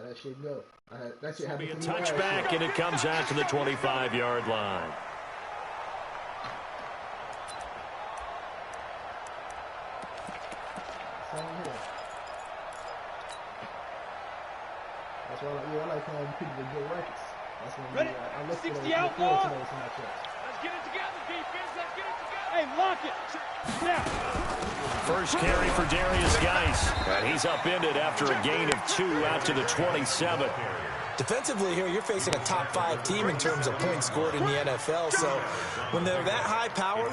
that shit go. That shit Be a touchback, and it comes out to the 25-yard line. That's why I like calling people with good records. That's when I look for those matchups. Let's get it together, defense. Let's get it together. Hey, lock it. Yeah. First carry for Darius Geis. And he's upended after a gain of 2 out to the 27. Defensively here, you're facing a top 5 team in terms of points scored in the NFL. So when they're that high powered,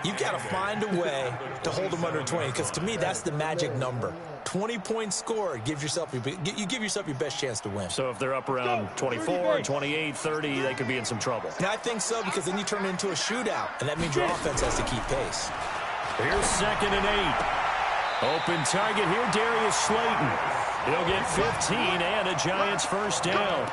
you've got to find a way to hold them under 20. Because to me, that's the magic number. 20 points scored gives yourself you give yourself your best chance to win. So if they're up around 24, 28, 30, they could be in some trouble. And I think so, because then you turn it into a shootout, and that means your offense has to keep pace. Here's 2nd and 8. Open target here, Darius Slayton. He'll get 15 and a Giants first down.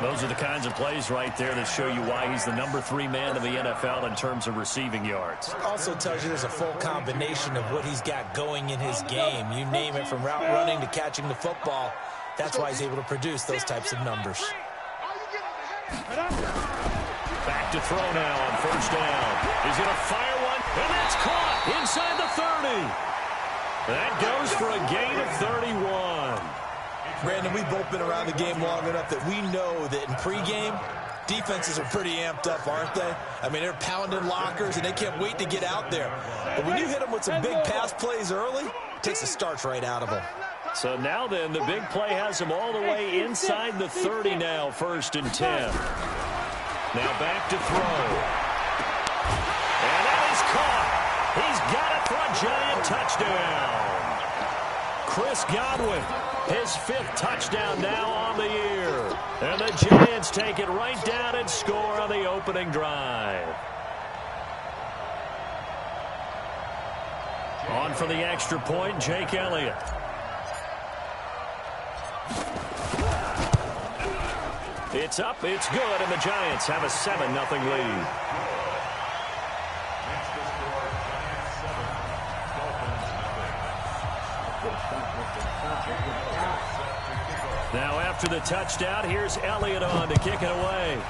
Those are the kinds of plays right there that show you why he's the number 3 man in the NFL in terms of receiving yards. Also tells you there's a full combination of what he's got going in his game. You name it, from route running to catching the football. That's why he's able to produce those types of numbers. Back to throw now on first down. He's going to fire one, and that's caught inside the 30. That goes for a gain of 31. Brandon, we've both been around the game long enough that we know that in pregame, defenses are pretty amped up, aren't they? I mean, they're pounding lockers, and they can't wait to get out there. But when you hit them with some big pass plays early, it takes the starch right out of them. So now then, the big play has him all the way inside the 30 now, 1st and 10. Now back to throw. And that is caught. He's got it for a Giant touchdown. Chris Godwin, his 5th touchdown now on the year. And the Giants take it right down and score on the opening drive. On for the extra point, Jake Elliott. It's up, it's good, and the Giants have a 7-0 lead. Now after the touchdown, here's Elliott on to kick it away.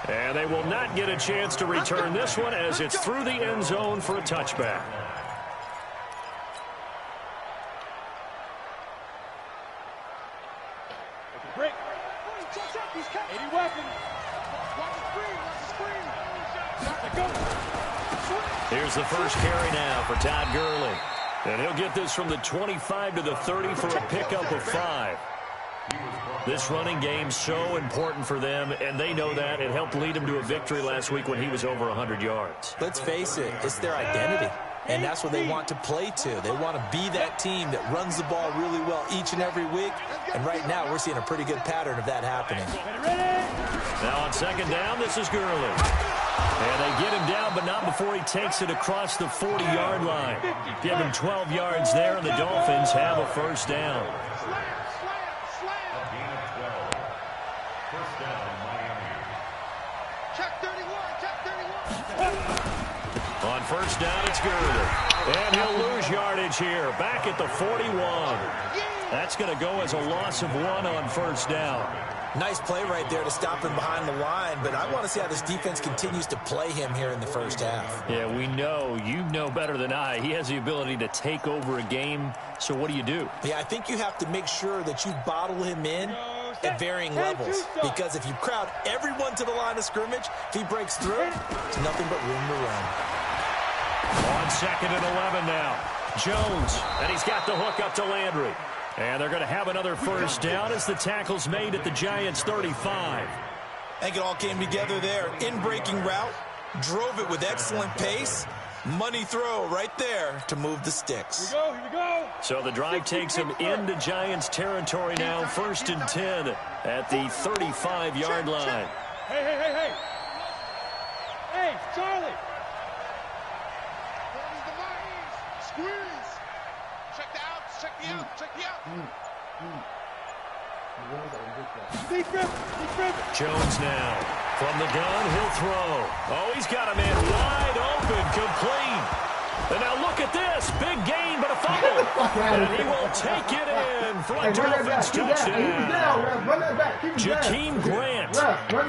And they will not get a chance to return this one as it's through the end zone for a touchback. Break. 80 weapons. Here's the first carry now for Todd Gurley. And he'll get this from the 25 to the 30 for a pickup of 5. This running game's so important for them, and they know that. It helped lead them to a victory last week when he was over 100 yards. Let's face it, it's their identity. And that's what they want to play to. They want to be that team that runs the ball really well each and every week. And right now, we're seeing a pretty good pattern of that happening. Now on 2nd down, this is Gurley. And they get him down, but not before he takes it across the 40-yard line. Give him 12 yards there, and the Dolphins have a first down. On first down, it's Gurley. And he'll lose yardage here. Back at the 41. That's going to go as a loss of 1 on first down. Nice play right there to stop him behind the line, but I want to see how this defense continues to play him here in the first half. Yeah, we know. You know better than I. He has the ability to take over a game, so what do you do? Yeah, I think you have to make sure that you bottle him in at varying levels, because if you crowd everyone to the line of scrimmage, if he breaks through, it's nothing but room to run. On 2nd and 11 now. Jones, and he's got the hook up to Landry. And they're going to have another first down as the tackle's made at the Giants' 35. I think it all came together there. In-breaking route, drove it with excellent pace. Money throw right there to move the sticks. Here we go. So the drive takes him into Giants territory now, 1st and 10 at the 35-yard line. Hey. Hey, Charlie. Squeeze. Check the outs. Check the out. Check the out. Jones now. From the gun, he'll throw. Oh, he's got a man wide open, complete. And now look at this. Big gain, but a fumble. And he will take it in for a Dolphins touchdown. Jakeem Grant,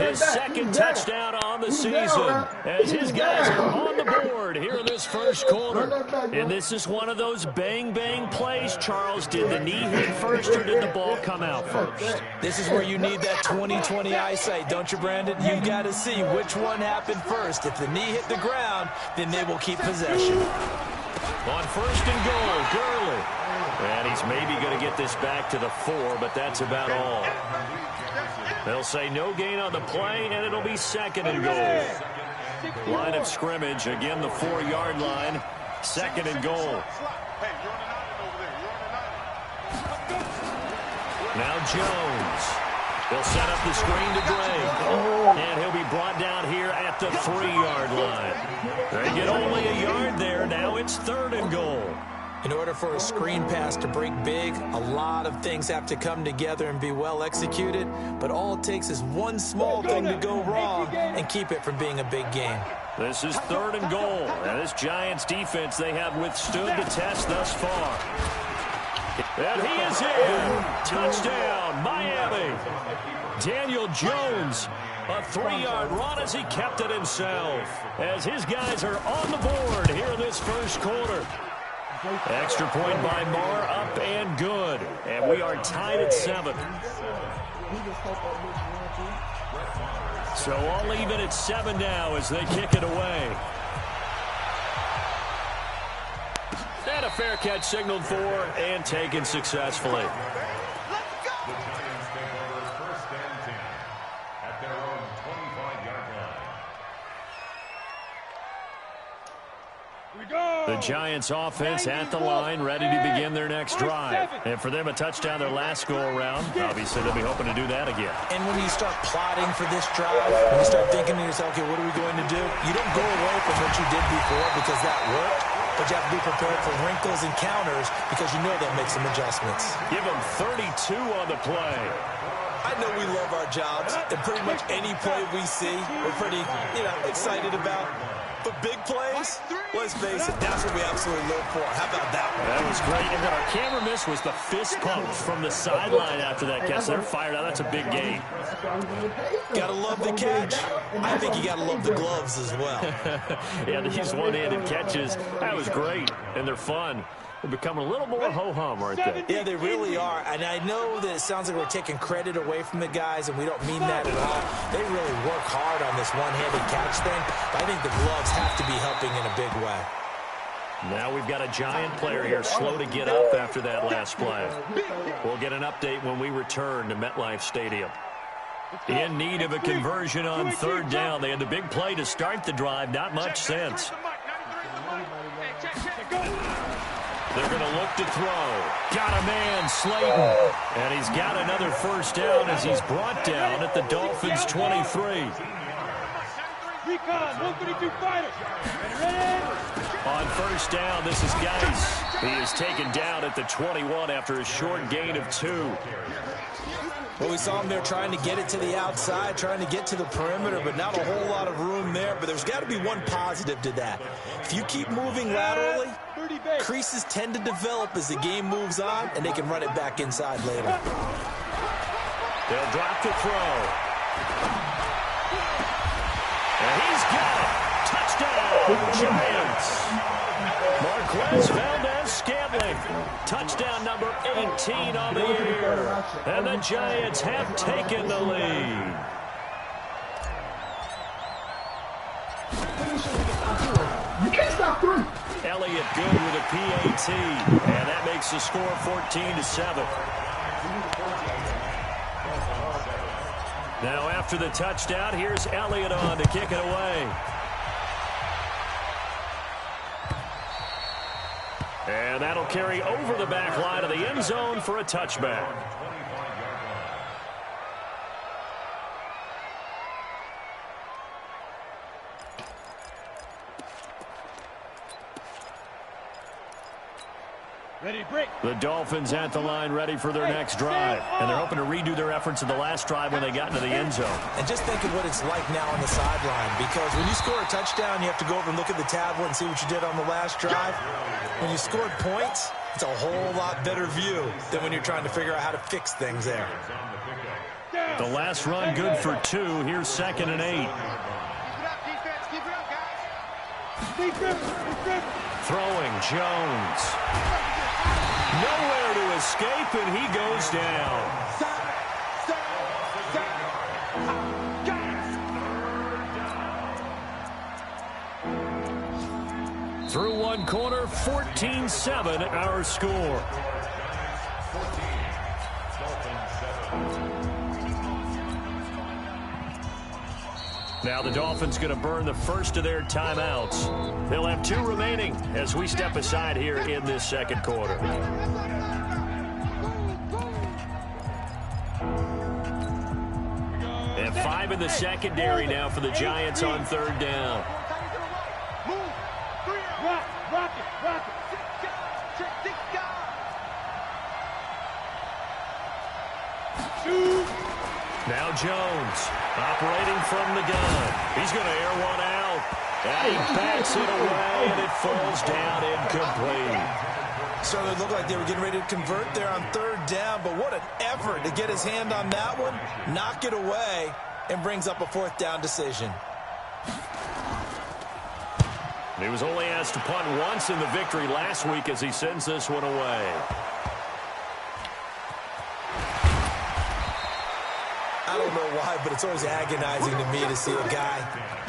his second touchdown on the season, as his guys are on the board here in this first quarter. And this is one of those bang-bang plays, Charles. Did the knee hit first or did the ball come out first? This is where you need that 20/20 eyesight, don't you, Brandon? You've got to see which one happened first. If the knee hit the ground, then they will keep possession. On first and goal, Gurley. And he's maybe going to get this back to the 4, but that's about all. They'll say no gain on the play, and it'll be second and goal. Line of scrimmage, again the 4-yard line. Second and goal. Now Jones. They'll set up the screen to Drake. And he'll be brought down here at the 3-yard line. They get only a yard there. Now it's third and goal. In order for a screen pass to break big, a lot of things have to come together and be well executed. But all it takes is one small thing to go wrong and keep it from being a big game. This is third and goal. And this Giants defense, they have withstood the test thus far. And he is in. Touchdown, Miami. Daniel Jones, a 3-yard run as he kept it himself. As his guys are on the board here in this first quarter. Extra point by Marr, up and good. And we are tied at 7. So all even at 7 now as they kick it away. And a fair catch signaled for and taken successfully. The Giants offense at the line, ready to begin their next drive. And for them, a touchdown their last go-around. Obviously, they'll be hoping to do that again. And when you start plotting for this drive, when you start thinking to yourself, okay, what are we going to do? You don't go away from what you did before because that worked. But you have to be prepared for wrinkles and counters because you know they'll make some adjustments. Give them 32 on the play. I know we love our jobs, and pretty much any play we see, we're pretty, excited about. But big plays, let's face it, that's what we absolutely live for. How about that one? That was great. And what our camera missed was the fist pump from the sideline after that catch. They're fired out. That's a big gain. Got to love the catch. I think you got to love the gloves as well. Yeah, these one-handed catches, that was great. And they're fun. They're becoming a little more ho-hum, aren't they? Yeah, they really are. And I know that it sounds like we're taking credit away from the guys, and we don't mean that at all. They really work hard on this one-handed catch thing. But I think the gloves have to be helping in a big way. Now we've got a Giant player here slow to get up after that last play. We'll get an update when we return to MetLife Stadium. In need of a conversion on third down. They had the big play to start the drive. Not much sense. They're going to look to throw. Got a man, Slayton. And he's got another first down as he's brought down at the Dolphins' 23. Recon, 132 fighter. On first down, this is Geis. He is taken down at the 21 after a short gain of 2. Well, we saw him there trying to get it to the outside, trying to get to the perimeter, but not a whole lot of room there. But there's got to be one positive to that. If you keep moving laterally, creases tend to develop as the game moves on, and they can run it back inside later. They'll drop to throw. And he's got it. Touchdown, Giants. Marquez Valdez-Scantling. Touchdown number 18 on the year. And the Giants have taken the lead. You can't stop 3. Elliott good with a PAT. And that makes the score 14-7. Now after the touchdown, here's Elliott on to kick it away. And that'll carry over the back line of the end zone for a touchback. The Dolphins at the line ready for their next drive. And they're hoping to redo their efforts in the last drive when they got into the end zone. And just think of what it's like now on the sideline, because when you score a touchdown, you have to go over and look at the tablet and see what you did on the last drive. When you scored points, it's a whole lot better view than when you're trying to figure out how to fix things there. The last run good for 2. Here's 2nd and 8. Throwing Jones. Nowhere to escape, and he goes down. Through one corner, 14-7 our score. Now the Dolphins going to burn the first of their timeouts. They'll have 2 remaining as we step aside here in this second quarter. And 5 in the secondary now for the Giants on 3rd down. Now Jones operating from the gun. He's going to air one out. And he backs it away, and it falls down incomplete. Certainly looked like they were getting ready to convert there on 3rd down, but what an effort to get his hand on that one, knock it away, and brings up a 4th down decision. He was only asked to punt once in the victory last week as he sends this one away. I don't know why, but it's always agonizing to me to see a guy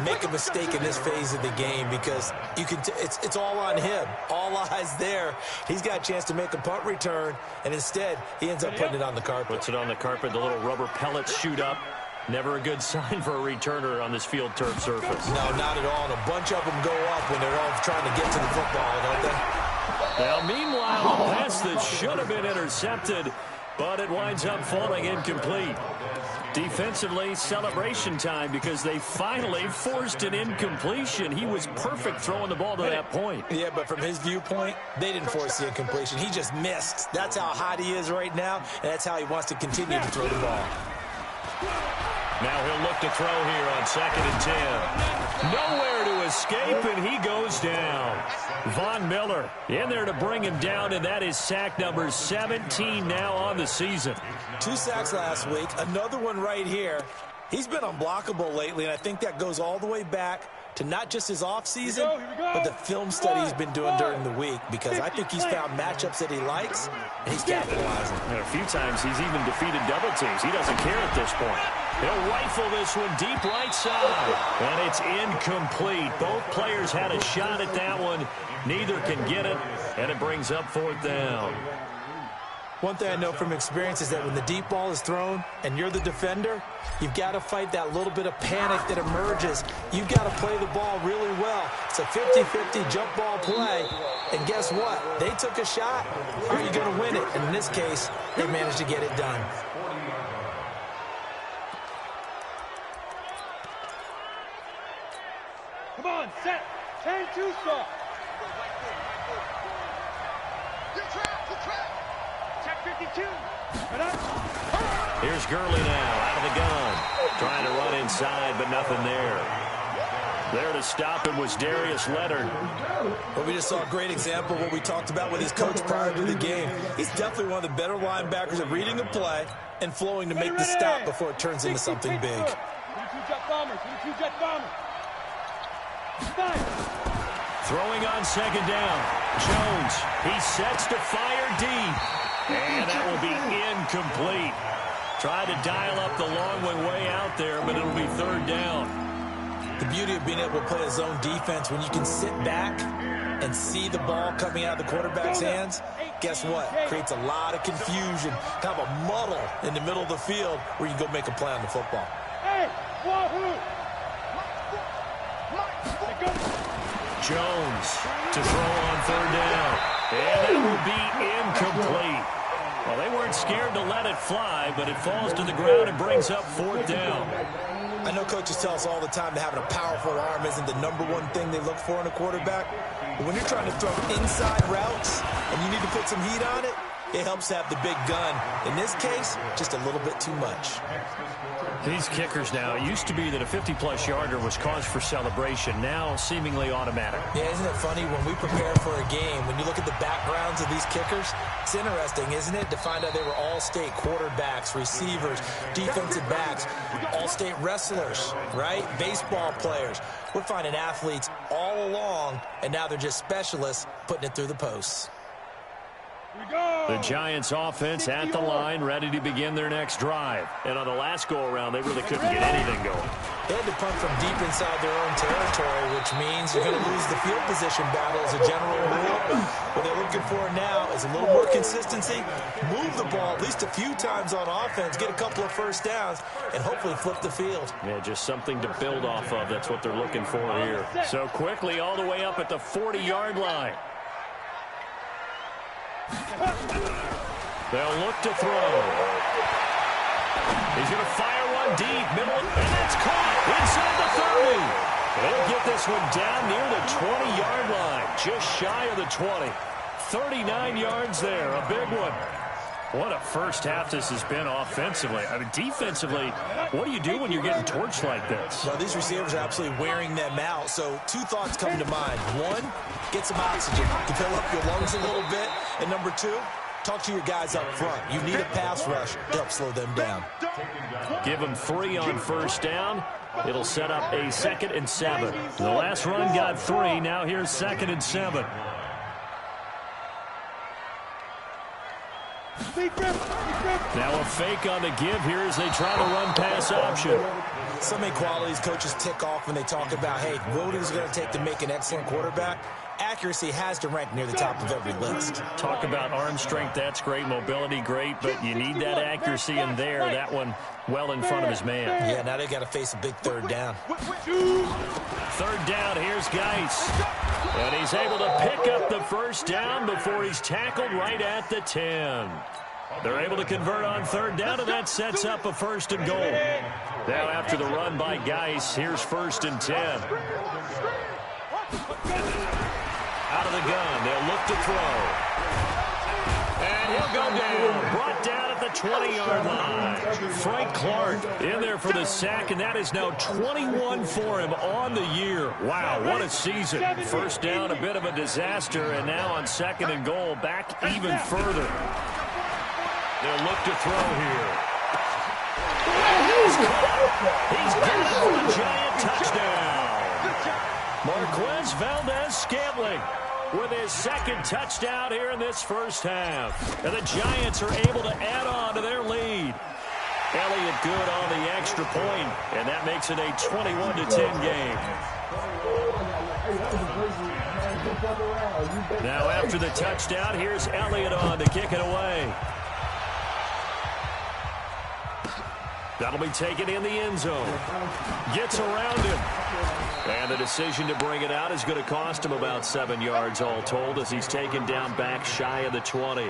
make a mistake in this phase of the game, because you can it's all on him. All eyes there. He's got a chance to make a punt return, and instead he ends up putting it on the carpet. Puts it on the carpet. The little rubber pellets shoot up. Never a good sign for a returner on this field turf surface. No, not at all. And a bunch of them go up when they're all trying to get to the football, don't they? Now, meanwhile, a pass that should have been intercepted, but it winds up falling incomplete. Defensively, celebration time, because they finally forced an incompletion. He was perfect throwing the ball to that point. Yeah, but from his viewpoint, they didn't force the incompletion. He just missed. That's how hot he is right now, and that's how he wants to continue to throw the ball. Now he'll look to throw here on 2nd and 10. Nowhere to escape, and he goes down. Von Miller in there to bring him down, and that is sack number 17 now on the season. 2 sacks last week, another one right here. He's been unblockable lately, and I think that goes all the way back to not just his offseason, but the film study he's been doing during the week, because I think he's found matchups that he likes, and he's capitalizing. And a few times he's even defeated double teams. He doesn't care at this point. He'll rifle this one deep right side, and it's incomplete. Both players had a shot at that one. Neither can get it, and it brings up 4th down. One thing I know from experience is that when the deep ball is thrown and you're the defender, you've got to fight that little bit of panic that emerges. You've got to play the ball really well. It's a 50-50 jump ball play. And guess what? They took a shot. Are you going to win it? And in this case, they managed to get it done. Come on, set. Turn 2 stop. Check 52. Here's Gurley now out of the gun. Trying to run inside, but nothing there. There to stop him was Darius Leonard. Well, we just saw a great example of what we talked about with his coach prior to the game. He's definitely one of the better linebackers at reading a play and flowing to make the stop before it turns into something big. 22 jet bombers. 22 jet bombers. Throwing on 2nd down. Jones, he sets to fire deep. And that will be incomplete. Try to dial up the long one way out there, but it'll be 3rd down. The beauty of being able to play a zone defense, when you can sit back and see the ball coming out of the quarterback's hands, guess what? Creates a lot of confusion, kind of a muddle in the middle of the field where you can go make a play on the football. Hey, wahoo! Jones to throw on 3rd down. And it will be incomplete. Well, they weren't scared to let it fly, but it falls to the ground and brings up 4th down. I know coaches tell us all the time that having a powerful arm isn't the #1 thing they look for in a quarterback, But when you're trying to throw inside routes and you need to put some heat on it, it helps have the big gun. In this case, just a little bit too much. These kickers now, it used to be that a 50-plus yarder was cause for celebration. Now, seemingly automatic. Yeah, isn't it funny when we prepare for a game, when you look at the backgrounds of these kickers, it's interesting, isn't it, to find out they were all-state quarterbacks, receivers, defensive backs, all-state wrestlers, right? Baseball players. We're finding athletes all along, and now they're just specialists putting it through the posts. The Giants offense at the line, ready to begin their next drive. And on the last go-around, they really couldn't get anything going. They had to punt from deep inside their own territory, which means you're going to lose the field position battle as a general rule. What they're looking for now is a little more consistency, move the ball at least a few times on offense, get a couple of first downs, and hopefully flip the field. Yeah, just something to build off of. That's what they're looking for here. So quickly all the way up at the 40-yard line. They'll look to throw. He's going to fire one deep, middle, and that's caught inside the 30. They'll get this one down near the 20-yard line, just shy of the 20. 39 yards there, a big one. What a first half this has been offensively. I mean, defensively, what do you do when you're getting torched like this? Well, these receivers are absolutely wearing them out. So two thoughts come to mind. One, get some oxygen to fill up your lungs a little bit. And number two, talk to your guys up front. You need a pass rush to help slow them down. Give them 3 on first down. It'll set up a 2nd and 7. The last run got 3. Now here's 2nd and 7. Now a fake on the give here as they try to run pass option. So many qualities coaches tick off when they talk about, hey, what is it going to take to make an excellent quarterback? Accuracy has to rank near the top of every list. Talk about arm strength, that's great. Mobility, great, but you need that accuracy in there. That one well in front of his man. Yeah, now they got to face a big third down. 3rd down, here's Geis. And he's able to pick up the first down before he's tackled right at the 10. They're able to convert on 3rd down, and that sets up a 1st and goal. Now after the run by Geis, here's 1st and 10. Out of the gun, they'll look to throw. And he'll go down, brought down at the 20-yard line. Frank Clark in there for the sack, and that is now 21 for him on the year. Wow, what a season. First down, a bit of a disaster, and now on 2nd and goal, back even further. They'll look to throw here. He's got it for a giant touchdown. Marquez Valdez-Scantling with his 2nd touchdown here in this first half. And the Giants are able to add on to their lead. Elliott good on the extra point, and that makes it a 21-10 game. Now after the touchdown, here's Elliott on to kick it away. That'll be taken in the end zone. Gets around him. And the decision to bring it out is going to cost him about 7 yards all told as he's taken down back shy of the 20.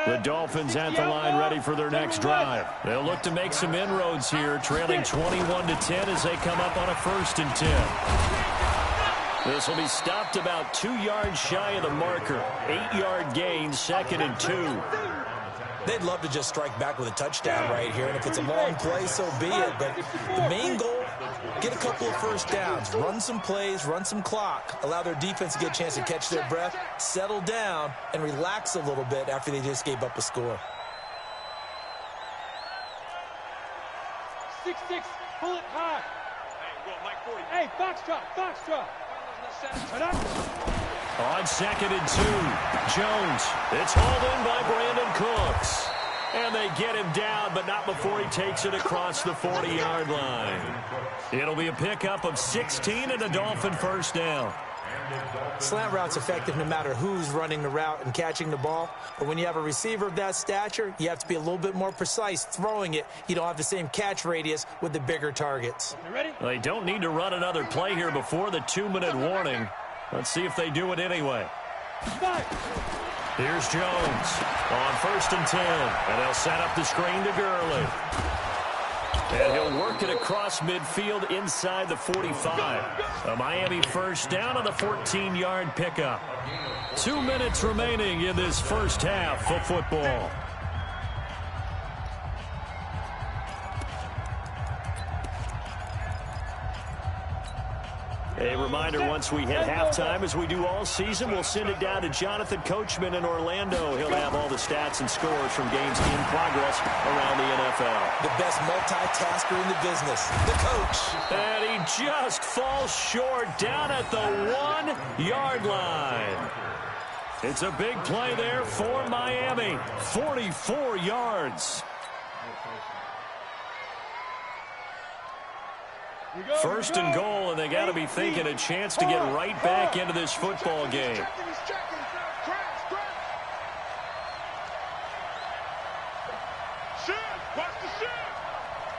The Dolphins at the line ready for their next drive. They'll look to make some inroads here, trailing 21-10 as they come up on a 1st and 10. This will be stopped about 2 yards shy of the marker. 8-yard gain, 2nd and 2. They'd love to just strike back with a touchdown right here, and if it's a long play, so be it. But the main goal, get a couple of first downs, run some plays, run some clock, allow their defense to get a chance to catch their breath, settle down, and relax a little bit after they just gave up a score. 6-6, pull it high. Hey, Foxtrot. On 2nd and 2, Jones. It's hauled in by Brandon Cooks. And they get him down, but not before he takes it across the 40-yard line. It'll be a pickup of 16 and a Dolphin first down. Slant route's effective no matter who's running the route and catching the ball. But when you have a receiver of that stature, you have to be a little bit more precise throwing it. You don't have the same catch radius with the bigger targets. Well, they don't need to run another play here before the 2-minute warning. Let's see if they do it anyway. Here's Jones on 1st and 10. And they'll set up the screen to Gurley. And he'll work it across midfield inside the 45. A Miami first down on the 14-yard pickup. 2 minutes remaining in this first half of football. A reminder, once we hit halftime, as we do all season, we'll send it down to Jonathan Coachman in Orlando. He'll have all the stats and scores from games in progress around the NFL. The best multitasker in the business, the coach. And he just falls short down at the 1-yard line. It's a big play there for Miami. 44 yards. First and goal, and they got to be thinking a chance to get right back into this football game.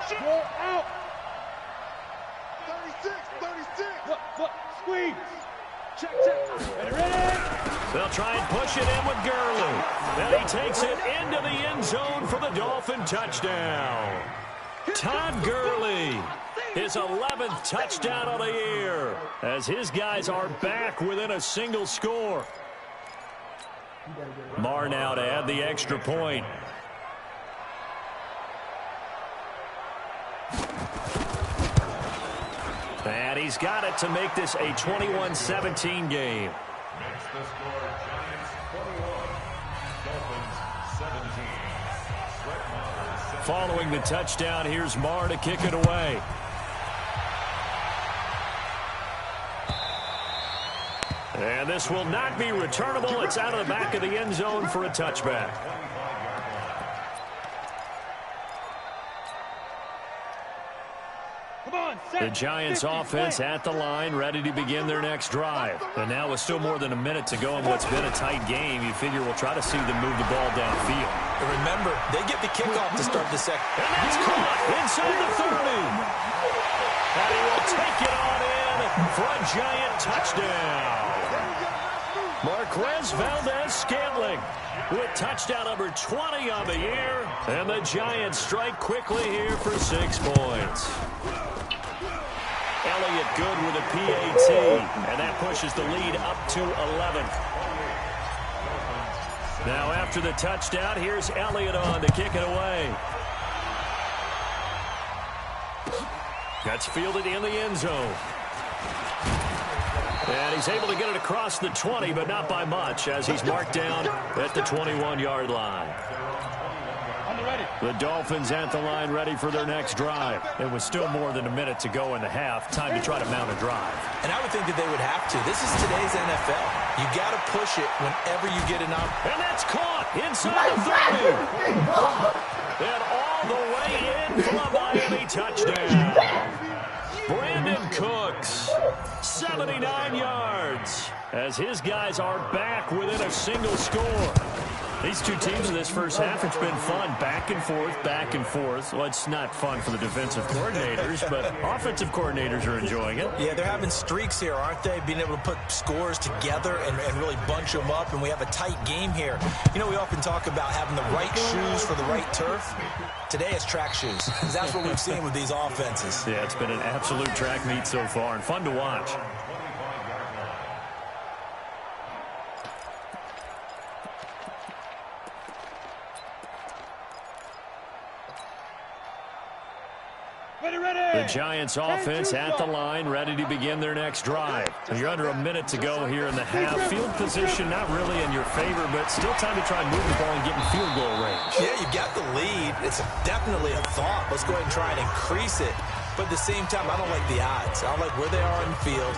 Go out. 36. Look, squeeze. Check. Ready? They'll try and push it in with Gurley. And he takes it into the end zone for the Dolphin touchdown. Todd Gurley, his 11th touchdown of the year, as his guys are back within a single score. Marr now to add the extra point. And he's got it to make this a 21-17 game. Makes the score Giants 21, Dolphins 17. Following the touchdown, here's Marr to kick it away. And this will not be returnable. It's out of the back of the end zone for a touchback. The Giants offense at the line, ready to begin their next drive. And now with still more than a minute to go in what's been a tight game, you figure we'll try to see them move the ball downfield. And remember, they get the kickoff to start the second. And that's caught inside the 30. And he will take it on in for a Giant touchdown. Marquez Valdez-Scantling with touchdown number 20 on the year. And the Giants strike quickly here for 6 points. Elliott good with a PAT, and that pushes the lead up to 11. Now after the touchdown, here's Elliott on to kick it away. That's fielded in the end zone. And he's able to get it across the 20, but not by much, as he's marked down at the 21-yard line. The Dolphins at the line ready for their next drive. It was still more than a minute to go in the half. Time to try to mount a drive. And I would think that they would have to. This is today's NFL. You got to push it whenever you get an opportunity. And that's caught inside the 30. And all the way in for a Miami touchdown. Brandon Cooks, 79 yards, as his guys are back within a single score. These two teams in this first half, it's been fun. Back and forth, back and forth. Well, it's not fun for the defensive coordinators, but offensive coordinators are enjoying it. Yeah, they're having streaks here, aren't they? Being able to put scores together and really bunch them up, and we have a tight game here. You know, we often talk about having the right shoes for the right turf. Today it's track shoes. That's what we've seen with these offenses. Yeah, it's been an absolute track meet so far and fun to watch. The Giants offense at the line, ready to begin their next drive. You're under a minute to go here in the half. Field position not really in your favor, but still time to try and move the ball and get in field goal range. Yeah, you got the lead. It's definitely a thought. Let's go ahead and try and increase it. But at the same time, I don't like the odds. I don't like where they are in the field.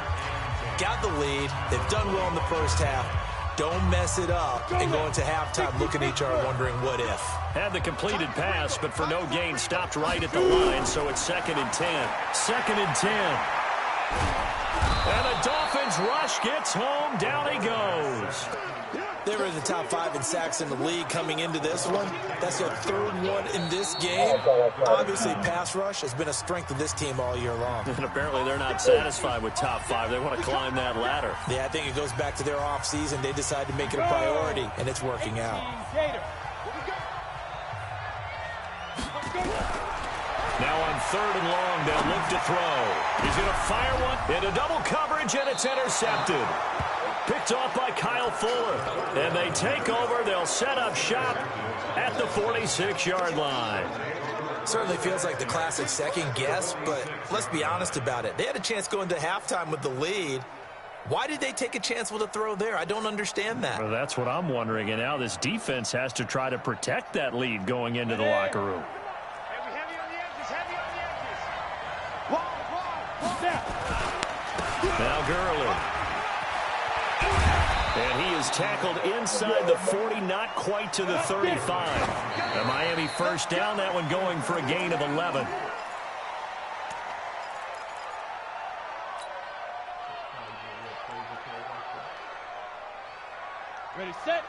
Got the lead. They've done well in the first half. Don't mess it up and go into halftime looking at each other wondering what if. Had the completed pass, but for no gain, stopped right at the line, so it's 2nd and 10. 2nd and 10. And the Dolphins rush gets home. Down he goes. They were in the top 5 in sacks in the league coming into this one. That's their 3rd one in this game. Obviously, pass rush has been a strength of this team all year long. And apparently they're not satisfied with top 5. They want to climb that ladder. Yeah, I think it goes back to their offseason. They decided to make it a priority, and it's working out. Now on 3rd and long. They'll look to throw. He's going to fire one into double coverage, and it's intercepted. Picked off by Kyle Fuller. And they take over. They'll set up shop at the 46-yard line. Certainly feels like the classic second guess, but let's be honest about it. They had a chance going to halftime with the lead. Why did they take a chance with a throw there? I don't understand that. Well, that's what I'm wondering. And now this defense has to try to protect that lead going into the locker room. Heavy on the edges, heavy on the edges. Now Gurley. And he is tackled inside the 40, not quite to the 35. The Miami first down, that one going for a gain of 11. Ready, set.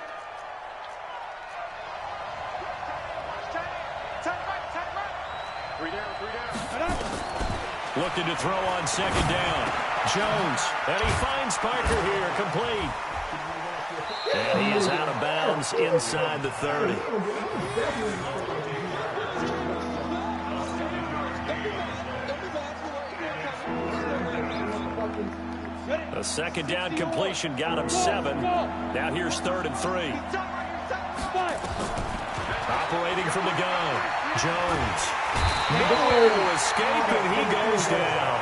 Three down. Looking to throw on 2nd down. Jones, and he finds Parker here, complete. And he is out of bounds inside the 30. A 2nd down completion got him 7. Now here's 3rd and 3. Operating from the gun. Jones. Nowhere to escape, and he goes down.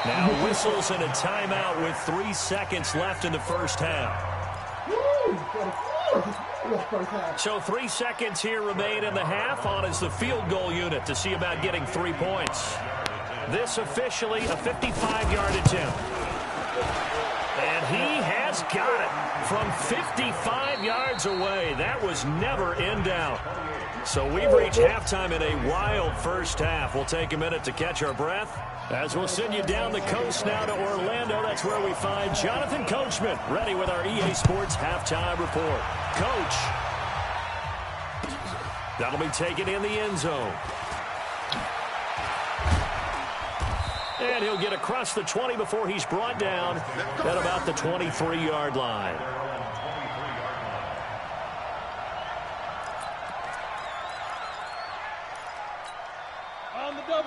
Now whistles and a timeout with 3 seconds left in the first half. So 3 seconds here remain in the half. On is the field goal unit to see about getting 3 points. This officially a 55-yard attempt. And he has got it from 55 yards away. That was never in doubt. So we've reached halftime in a wild first half. We'll take a minute to catch our breath as we'll send you down the coast now to Orlando. That's where we find Jonathan Coachman ready with our EA Sports halftime report. Coach. That'll be taken in the end zone. And he'll get across the 20 before he's brought down at about the 23-yard line.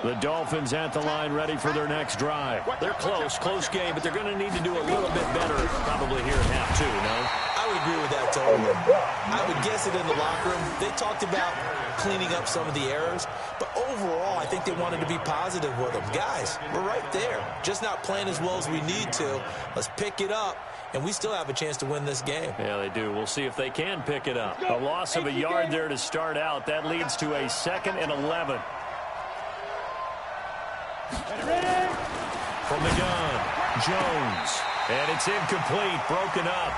The Dolphins at the line ready for their next drive. They're close game, but they're going to need to do a little bit better probably here at half 2, no? I would agree with that totally. I would guess it in the locker room. They talked about cleaning up some of the errors, but overall, I think they wanted to be positive with them. Guys, we're right there. Just not playing as well as we need to. Let's pick it up, and we still have a chance to win this game. Yeah, they do. We'll see if they can pick it up. A loss of a yard there to start out. That leads to a 2nd and 11. From the gun, Jones. And it's incomplete, broken up.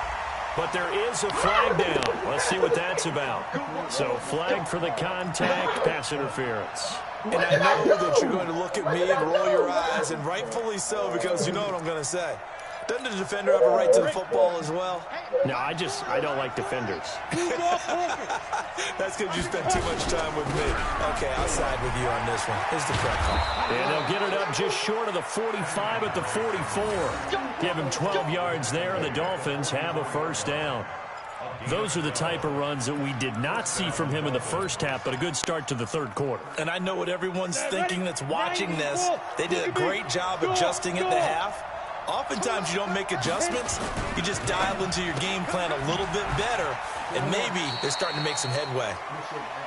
But there is a flag down. Let's see what that's about. So flag for the contact, pass interference. And I know that you're going to look at me and roll your eyes, and rightfully so, because you know what I'm going to say. Doesn't the defender have a right to the football as well? No, I don't like defenders. That's because you spend too much time with me. Okay, I'll side with you on this one. Here's the correct call. And they'll get it up just short of the 45 at the 44. Give him 12 yards there, and the Dolphins have a first down. Those are the type of runs that we did not see from him in the first half, but a good start to the 3rd quarter. And I know what everyone's thinking that's watching this. They did a great job adjusting at the half. Oftentimes you don't make adjustments. You just dial into your game plan a little bit better, and maybe they're starting to make some headway.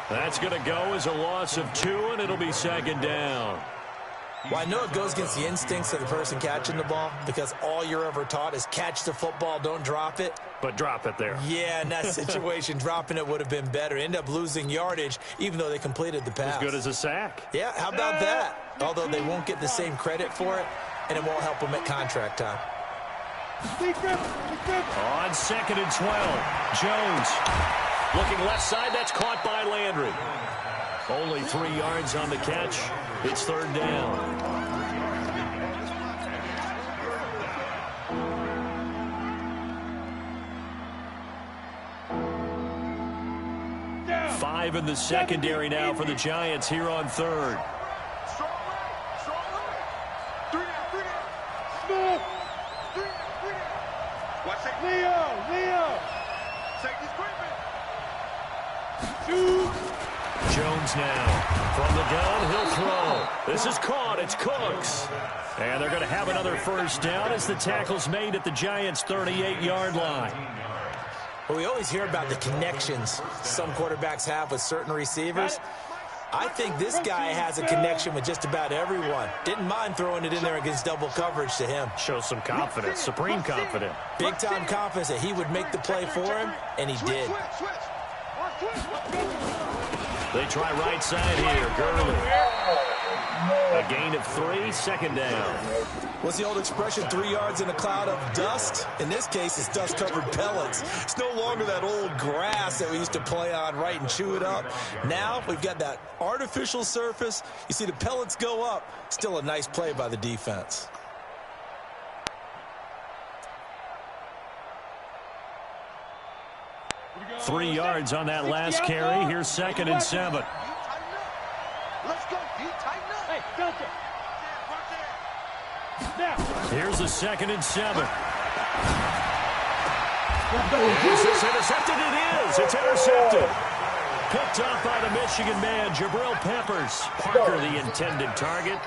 That's going to go as a loss of 2, and it'll be 2nd down. Well, I know it goes against the instincts of the person catching the ball because all you're ever taught is catch the football, don't drop it. But drop it there. Yeah, in that situation, dropping it would have been better. End up losing yardage, even though they completed the pass. As good as a sack. Yeah, how about that? Although they won't get the same credit for it, and it won't help them at contract time. On 2nd and 12, Jones looking left side. That's caught by Landry. Only 3 yards on the catch. It's 3rd down. Five in the secondary now for the Giants here on 3rd. Jones now. From the gun, he'll throw. This is caught. It's Cooks. And they're going to have another first down as the tackle's made at the Giants' 38-yard line. Well, we always hear about the connections some quarterbacks have with certain receivers. I think this guy has a connection with just about everyone. Didn't mind throwing it in there against double coverage to him. Shows some confidence, supreme confidence. Big-time confidence that he would make the play for him, and he did. They try right side here. Gurley. A gain of 3, second down. What's the old expression, 3 yards in a cloud of dust? In this case, it's dust-covered pellets. It's no longer that old grass that we used to play on, right, and chew it up. Now we've got that artificial surface. You see the pellets go up. Still a nice play by the defense. Three yards on that last carry. Here's 2nd and 7. Let's go, D. Tighten up. Hey, Delta. Here's the 2nd and 7. Is this intercepted? It is. It's intercepted. Picked up by the Michigan man, Jabril Peppers. Parker, the intended target.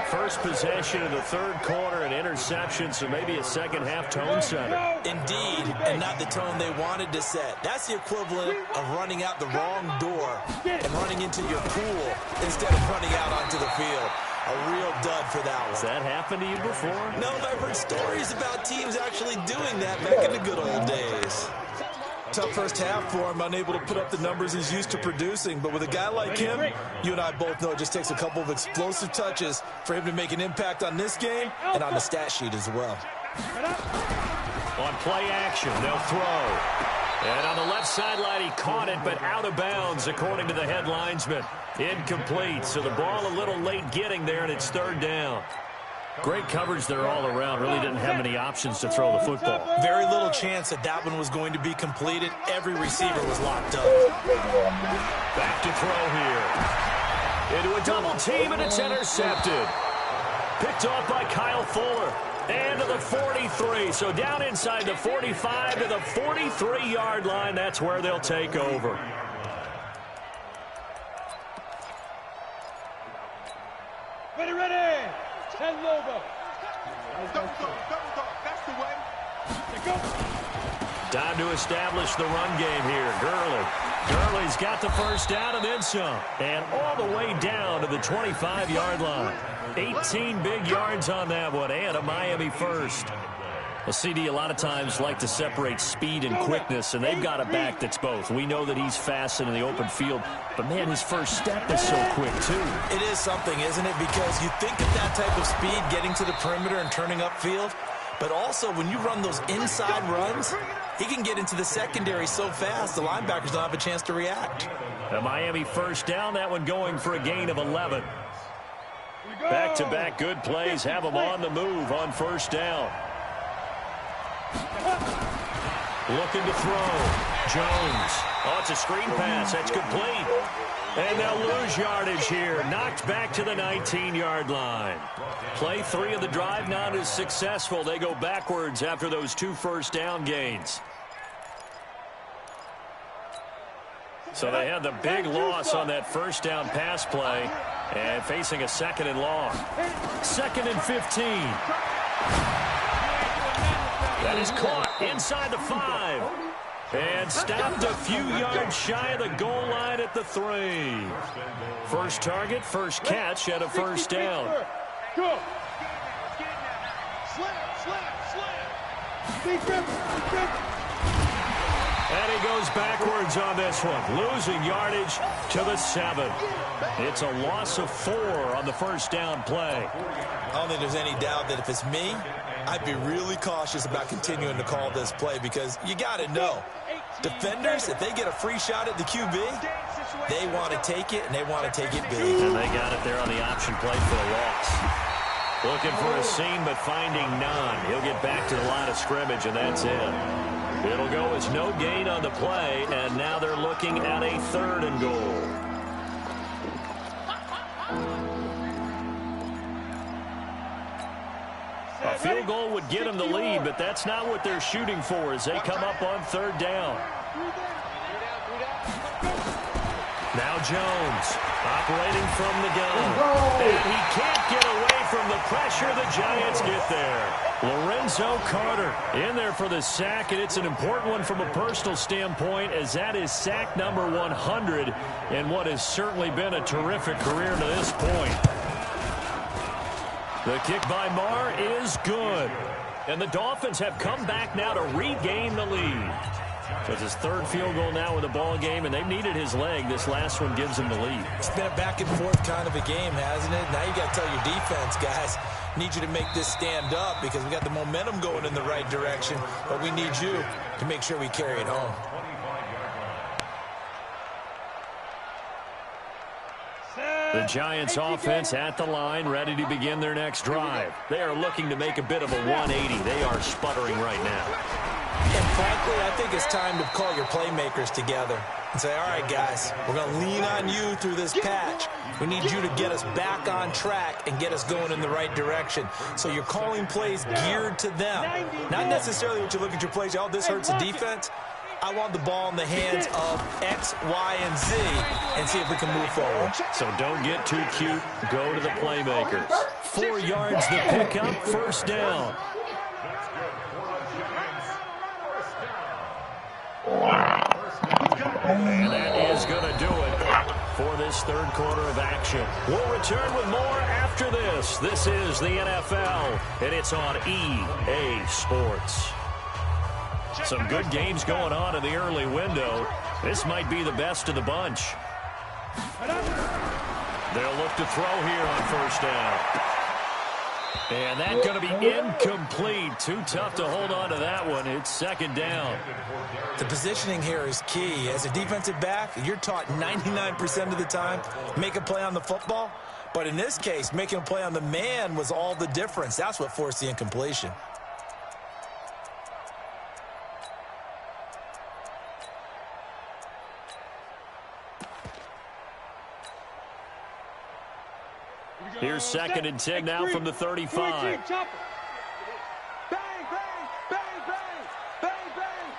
First possession of the third quarter, an interception, so maybe a second-half tone setter. Indeed, and not the tone they wanted to set. That's the equivalent of running out the wrong door and running into your pool instead of running out onto the field. A real dud for that one. Has that happened to you before? No, but I've heard stories about teams actually doing that back in the good old days. Tough first half for him, unable to put up the numbers he's used to producing. But with a guy like him, you and I both know it just takes a couple of explosive touches for him to make an impact on this game and on the stat sheet as well. On play action, they'll throw. And on the left sideline, he caught it, but out of bounds, according to the head linesman. Incomplete, so the ball a little late getting there, and it's 3rd down. Great coverage there all around. Really didn't have many options to throw the football. Very little chance that that one was going to be completed. Every receiver was locked up. Back to throw here. Into a double team, and it's intercepted. Picked off by Kyle Fuller. And to the 43. So down inside the 45 to the 43-yard line. That's where they'll take over. Ready. And Lobo. Double dog. That's the way. Time to establish the run game here. Gurley's got the first down and then some. And all the way down to the 25-yard line. 18 big yards on that one, and a Miami first. Well, CD, a lot of times like to separate speed and quickness, and they've got a back that's both. We know that he's fast in the open field, but, man, his first step is so quick, too. It is something, isn't it? Because you think of that type of speed, getting to the perimeter and turning upfield, but also when you run those inside runs, he can get into the secondary so fast, the linebackers don't have a chance to react. A Miami first down, that one going for a gain of 11. Back-to-back good plays have them on the move on first down. Looking to throw. Jones. Oh, it's a screen pass. That's complete. And they'll lose yardage here. Knocked back to the 19-yard line. Play 3 of the drive not as successful. They go backwards after those 2 first down gains. So they had the big loss on that first down pass play and facing a 2nd and long. 2nd and 15. That is caught inside the 5. And stopped a few yards shy of the goal line at the 3. First target, first catch, and a first down. Go. And he goes backwards on this one, losing yardage to the 7. It's a loss of 4 on the first down play. I don't think there's any doubt that if it's me, I'd be really cautious about continuing to call this play because you got to know, defenders, if they get a free shot at the QB, they want to take it, and they want to take it big. And they got it there on the option play for a loss. Looking for a seam, but finding none. He'll get back to the line of scrimmage, and that's it. It'll go as no gain on the play, and now they're looking at a 3rd and goal. A field goal would get them the lead, but that's not what they're shooting for as they come up on 3rd down. Now Jones operating from the gun. And he can't get away from the pressure. The Giants get there. Lorenzo Carter in there for the sack, and it's an important one from a personal standpoint, as that is sack number 100 in what has certainly been a terrific career to this point. The kick by Marr is good. And the Dolphins have come back now to regain the lead. So it's his third field goal now in the ball game, and they've needed his leg. This last one gives him the lead. It's been a back-and-forth kind of a game, hasn't it? Now you got to tell your defense, guys, need you to make this stand up because we got the momentum going in the right direction, but we need you to make sure we carry it home. The Giants offense at the line, ready to begin their next drive. They are looking to make a bit of a 180. They are sputtering right now. And frankly, I think it's time to call your playmakers together and say, all right, guys, we're going to lean on you through this patch. We need you to get us back on track and get us going in the right direction. So you're calling plays geared to them. Not necessarily what you look at your plays, oh, this hurts the defense. I want the ball in the hands of X, Y, and Z and see if we can move forward. So don't get too cute. Go to the playmakers. 4 yards the pickup, first down. And that is going to do it for this third quarter of action. We'll return with more after this. This is the NFL, and it's on EA Sports. Some good games going on in the early window. This might be the best of the bunch. They'll look to throw here on first down. And that's going to be incomplete. Too tough to hold on to that one. It's second down. The positioning here is key. As a defensive back, you're taught 99% of the time, make a play on the football. But in this case, making a play on the man was all the difference. That's what forced the incompletion. Here's second and 10 now from the 35. Bang, bang, bang, bang, bang, bang.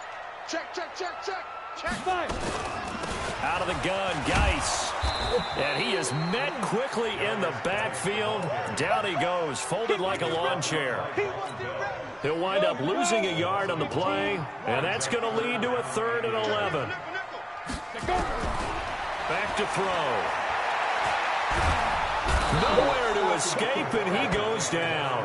Check, check, check, check. Check. Five. Out of the gun, Geis. And he is met quickly in the backfield. Down he goes, folded like a lawn chair. He'll wind up losing a yard on the play, and that's going to lead to a 3rd and 11. Back to throw. Nowhere to escape, and he goes down.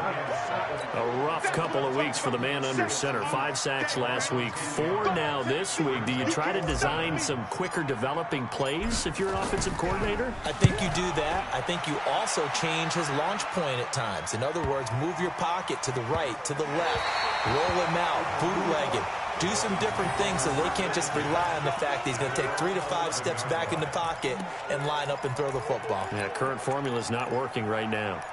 A rough couple of weeks for the man under center. 5 sacks last week, 4 now this week. Do you try to design some quicker developing plays if you're an offensive coordinator? I think you do that. I think you also change his launch point at times. In other words, move your pocket to the right, to the left, roll him out, bootleg him. Do some different things so they can't just rely on the fact that he's going to take 3 to 5 steps back in the pocket and line up and throw the football. Yeah, current formula is not working right now.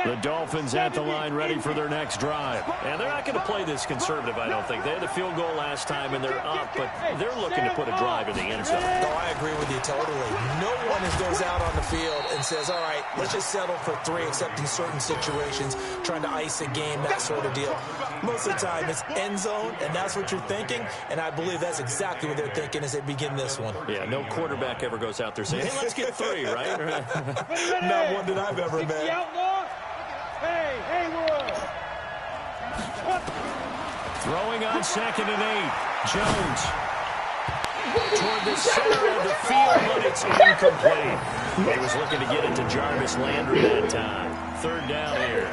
The Dolphins at the line ready for their next drive. And they're not going to play this conservative, I don't think. They had the field goal last time, and they're up, but they're looking to put a drive in the end zone. Oh, I agree with you totally. No one goes out on the field and says, all right, let's just settle for 3, except in certain situations, trying to ice a game, that sort of deal. Most of the time, it's end zone, and that's what you're thinking, and I believe that's exactly what they're thinking as they begin this one. Yeah, no quarterback ever goes out there saying, hey, let's get 3, right? Not one that I've ever met. Hey, Haywood! Throwing on 2nd and 8. Jones toward the center of the field, but it's incomplete. He was looking to get it to Jarvis Landry that time. 3rd down here.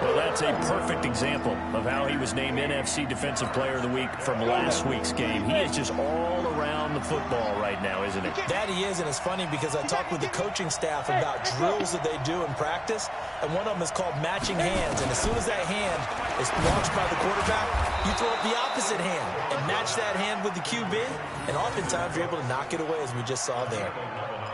Well, that's a perfect example of how he was named NFC Defensive Player of the Week from last week's game. He is just all around the football right now, isn't it? That he is, and it's funny because I talked with the coaching staff about drills that they do in practice, and one of them is called matching hands. And as soon as that hand is launched by the quarterback, you throw up the opposite hand and match that hand with the QB, and oftentimes you're able to knock it away, as we just saw there.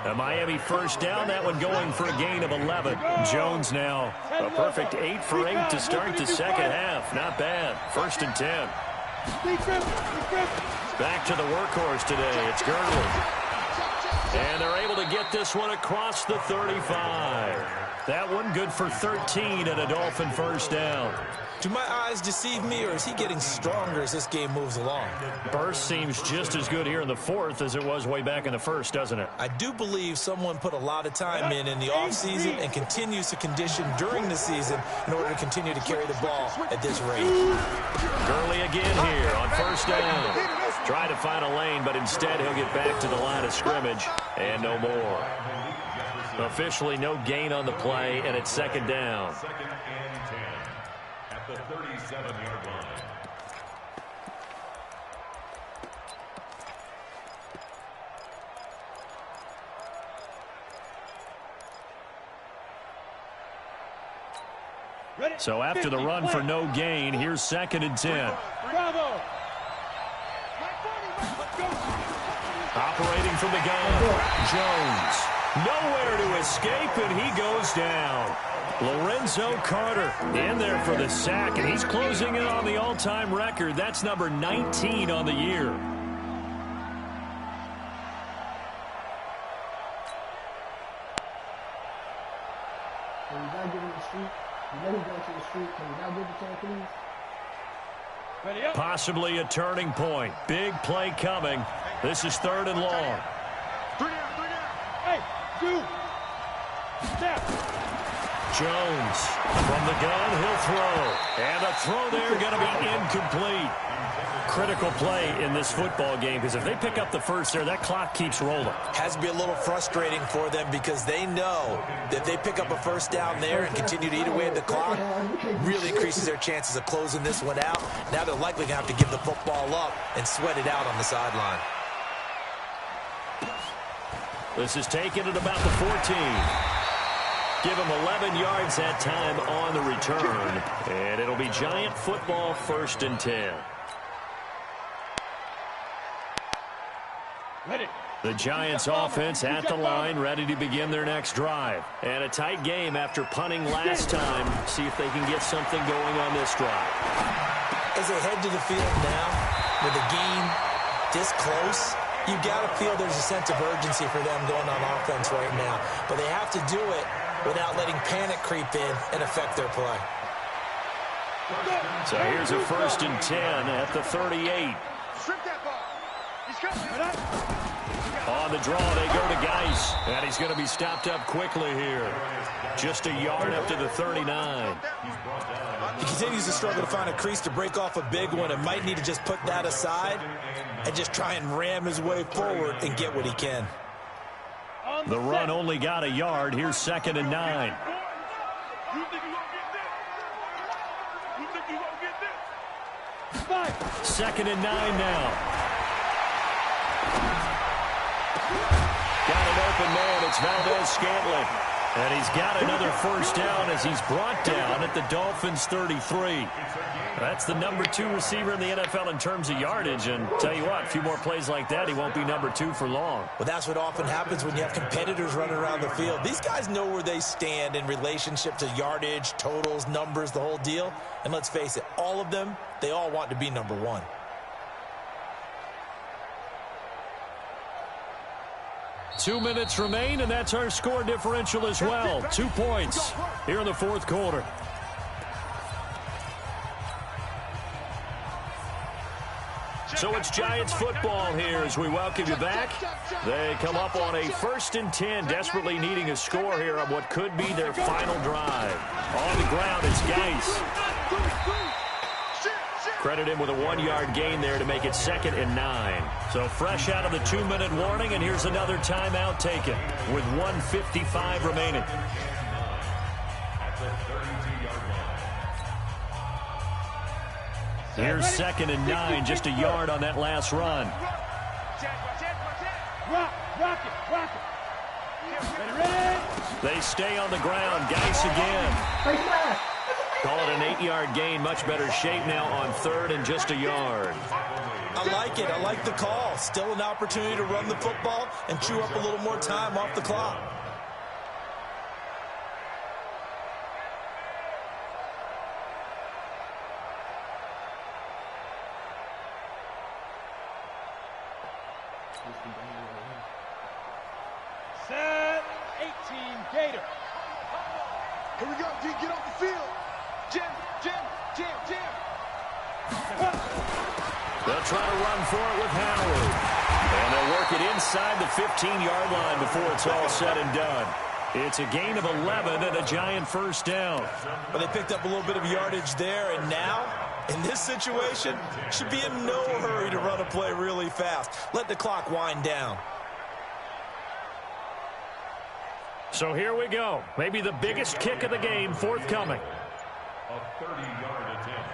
A Miami first down, that one going for a gain of 11. Jones now a perfect 8 for 8 to start the second half. Not bad. 1st and 10. Back to the workhorse today. It's Gurley. And they're able to get this one across the 35. That one good for 13 and a Dolphin first down. Do my eyes deceive me, or is he getting stronger as this game moves along? Burst seems just as good here in the fourth as it was way back in the first, doesn't it? I do believe someone put a lot of time in the offseason and continues to condition during the season in order to continue to carry the ball at this rate. Gurley again here on first down. Try to find a lane, but instead he'll get back to the line of scrimmage and no more. Officially no gain on the play, and it's second down. Second and 10 at the 37-yard line. So after the run for no gain, here's second and 10. Bravo. Operating from the gun, Jones. Nowhere to escape, and he goes down. Lorenzo Carter in there for the sack, and he's closing in on the all-time record. That's number 19 on the year. Can you not give him the street? You know he's going to the street. Can you not give it to him, please? Ready up. Possibly a turning point. Big play coming. This is third and long. 3 down. Hey, 2. Step. Jones from the gun, he'll throw. And the throw there going to be incomplete. Critical play in this football game, because if they pick up the first there, that clock keeps rolling. Has to be a little frustrating for them because they know that if they pick up a first down there and continue to eat away at the clock, really increases their chances of closing this one out. Now they're likely going to have to give the football up and sweat it out on the sideline. This is taken at about the 14. Give him 11 yards that time on the return. And it'll be Giant football, first and 10. Ready. The Giants offense at the line, ready to begin their next drive. And a tight game after punting last time. See if they can get something going on this drive. As they head to the field now, with the game this close, you got to feel there's a sense of urgency for them going on offense right now. But they have to do it without letting panic creep in and affect their play. So here's a first and 10 at the 38. Strip that ball. He's coming. On the draw, they go to Geis. And he's going to be stopped up quickly here. Just a yard up to the 39. He continues to struggle to find a crease to break off a big one and might need to just put that aside and just try and ram his way forward and get what he can. The run only got a yard. Here's second and 9. Second and 9 now. Got an open man. It's Valdez-Scantling. And he's got another first down as he's brought down at the Dolphins' 33. That's the number 2 receiver in the NFL in terms of yardage. And tell you what, a few more plays like that, he won't be number 2 for long. Well, that's what often happens when you have competitors running around the field. These guys know where they stand in relationship to yardage, totals, numbers, the whole deal. And let's face it, all of them, they all want to be number 1. Two minutes remain, and that's our score differential as well. 2 points here in the fourth quarter. So it's Giants football here as we welcome you back. They come up on a first and 10, desperately needing a score here on what could be their final drive. On the ground, it's Geis. Credit him with a 1-yard gain there to make it second and 9. So fresh out of the 2-minute warning, and here's another timeout taken with 1:55 remaining. Here's second and 9, just a yard on that last run. Rock it. Ready. They stay on the ground. Geis again. Call it an 8-yard gain. Much better shape now on third and just a yard. I like it. I like the call. Still an opportunity to run the football and chew up a little more time off the clock. Set 18 Gator. Here we go, D. Get off the field. Jim, Jim, Jim, Jim. They'll try to run for it with Howard. And they'll work it inside the 15-yard line before it's all said and done. It's a gain of 11 and a Giant first down. But they picked up a little bit of yardage there, and now, in this situation, should be in no hurry to run a play really fast. Let the clock wind down. So here we go. Maybe the biggest kick of the game forthcoming. A 30-yard attempt.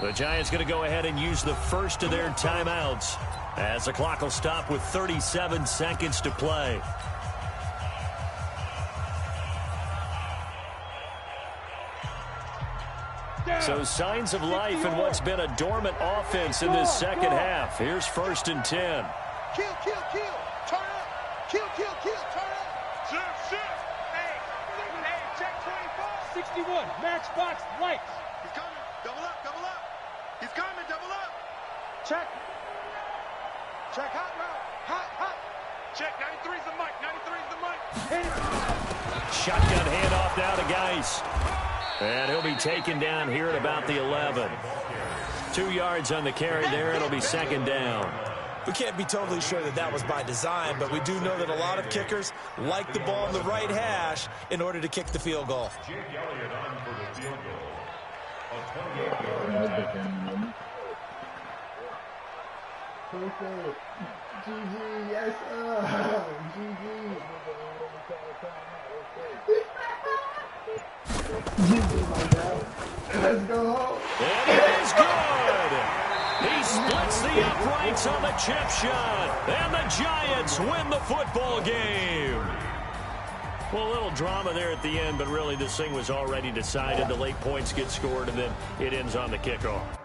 The Giants going to go ahead and use the first of their timeouts as the clock will stop with 37 seconds to play. So signs of life in what's been a dormant offense in this second half. Here's 1st and 10. Kill, kill, kill. Turn up. Kill, kill, kill. Turn up. Shift, shift. Hey, check 24. 61, matchbox, lights. He's coming. Double up, double up. He's coming, double up. Check. Check hot route. Hot, hot. Check, 93's the mic. 93's the mic. Shotgun handoff now to Geis. And he'll be taken down here at about the 11. 2 yards on the carry there. It'll be 2nd down. We can't be totally sure that that was by design, but we do know that a lot of kickers like the ball in the right hash in order to kick the field goal. Jake Elliott on for the field goal. A 28-yard Perfect. GG, yes, sir. GG. GG, my God. Let's go home. And it is good. He splits the uprights on the chip shot. And the Giants win the football game. Well, a little drama there at the end, but really this thing was already decided. The late points get scored, and then it ends on the kickoff.